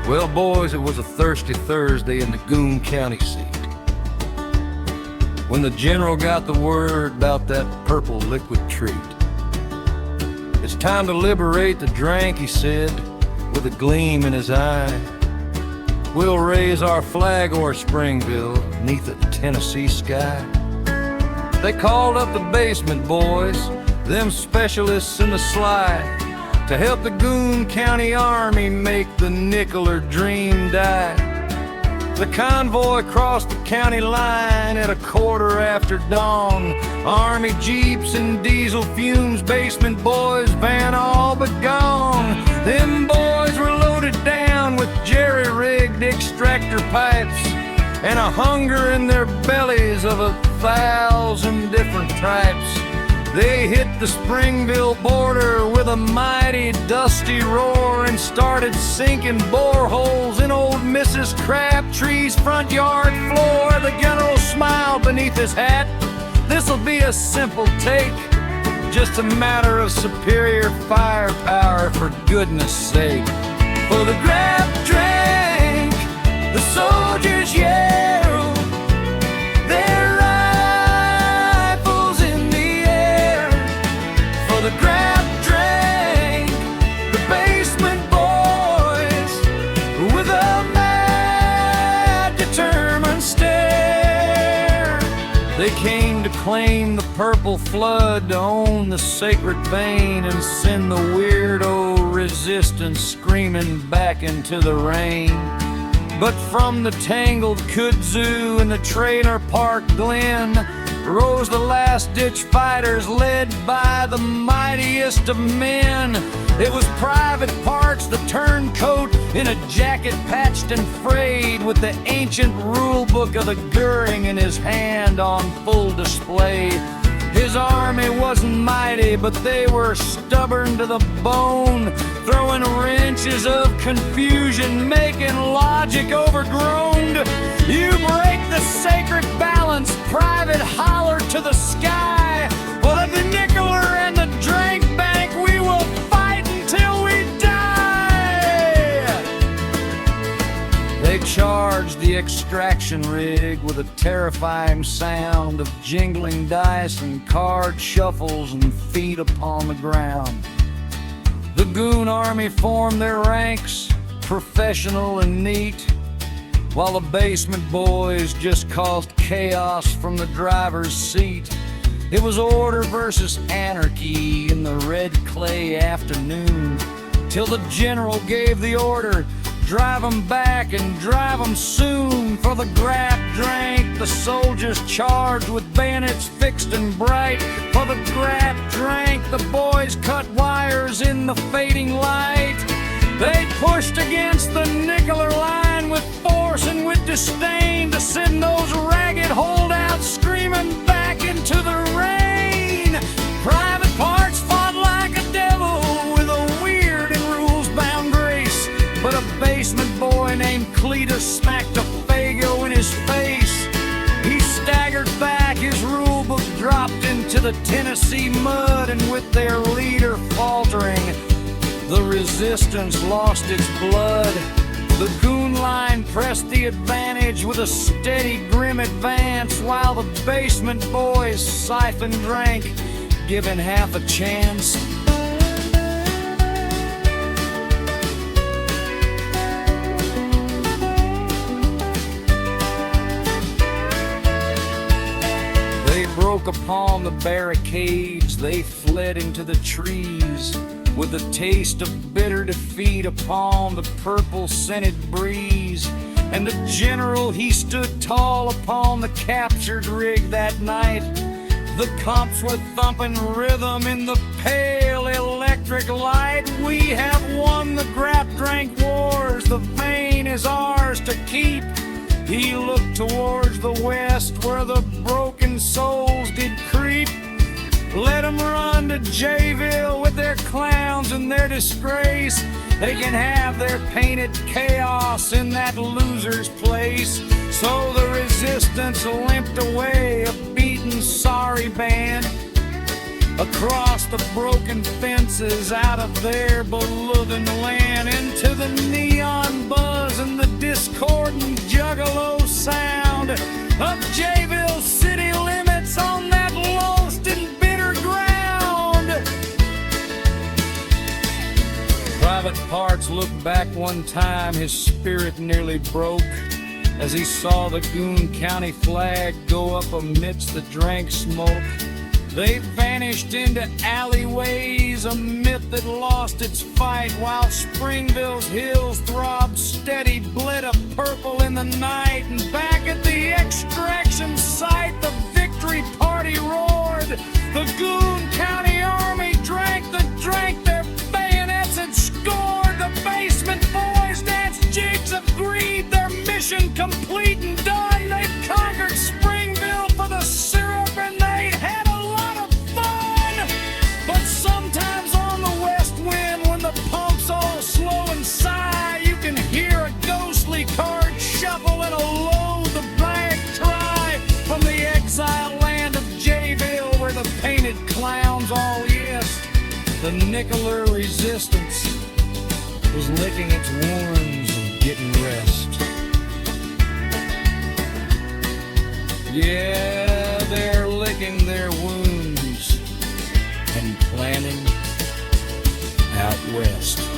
Well, boys, it was a thirsty Thursday in the Goon County seat when the general got the word about that purple liquid treat. It's time to liberate the drink, he said, with a gleam in his eye. We'll raise our flag o'er Springville, neath the Tennessee sky. They called up the basement boys, them specialists in the slide, to help the Goon County Army make the Nickler dream die. The convoy crossed the county line at dawn. Army jeeps and diesel fumes, basement boys van all but gone. Them boys were loaded down with jerry-rigged extractor pipes and a hunger in their bellies of 1,000 different types. They hit the Springville border with a mighty dusty roar and started sinking boreholes in old Mrs. Crabtree's front yard floor. The general smiled beneath his hat. This'll be a simple take, just a matter of superior firepower, for goodness sake. For the grab drink, the soldiers yelled. The grab drink, the basement boys, with a mad, determined stare. They came to claim the purple flood, to own the sacred vein, and send the weirdo resistance screaming back into the rain. But from the tangled kudzu in the trailer park glen rose the last-ditch fighters, led by the mightiest of men. It was Private Parks, the turncoat, in a jacket patched and frayed, with the ancient rule book of the Goering in his hand on full display. His army wasn't mighty, but they were stubborn to the bone, throwing wrenches of confusion, making logic overgrown. You break the sacred balance, Private hollered to the sky. For the Nickler and the drink bank, we will fight until we die. They charged the extraction rig with a terrifying sound of jingling dice and card shuffles and feet upon the ground. The Goon Army formed their ranks, professional and neat, while the basement boys just caused chaos from the driver's seat. It was order versus anarchy in the red clay afternoon, till the general gave the order, drive 'em back and drive 'em soon. For the grab drink, the soldiers charged with bayonets fixed and bright. For the grab drink, the boys cut wires in the fading light. They pushed against the Nickler line with force and with disdain, to send those ragged holdouts screaming back into the rain. Private Parks fought like a devil with a weird and rules-bound grace, but a basement boy named Cletus smacked a Fago in his face. He staggered back, his rule book dropped into the Tennessee mud, and with their leader faltering, the resistance lost its blood. The Goon line pressed the advantage with a steady, grim advance, while the basement boys siphoned drank, given half a chance. They broke upon the barricades, they fled into the trees, with a taste of bitter defeat upon the purple-scented breeze. And the general, he stood tall upon the captured rig that night. The comps were thumping rhythm in the pale electric light. We have won the grab-drank wars, the vein is ours to keep. He looked towards the west, where the broken souls did creep. Let 'em run to Jayville with their clowns and their disgrace. They can have their painted chaos in that loser's place. So the resistance limped away, a beaten, sorry band. across the broken fences, out of their beloved land, into the neon buzz and the discordant juggalo sound of Jayville's city limits on that lost and bitter ground. Private Parts looked back one time, his spirit nearly broke as he saw the Goon County flag go up amidst the dank smoke. They vanished into alleyways, a myth that lost its fight, while Springville's hills throbbed steady, bled of purple in the night. And back at the extraction site, the victory party roared. The Goon County Army drank their bayonets and scored. The basement boys danced jigs of greed, their mission complete and done. They've conquered Springville for the syrup, and they had a lot of fun. But sometimes on the west wind, when the pumps all slow and sigh, you can hear a ghostly card shuffle and a load the bag try from the exile land of Jayville, where the painted clowns all yes. The nickeler resistance was licking its wounds and getting rest. Yeah, they're licking their wounds and planning out west.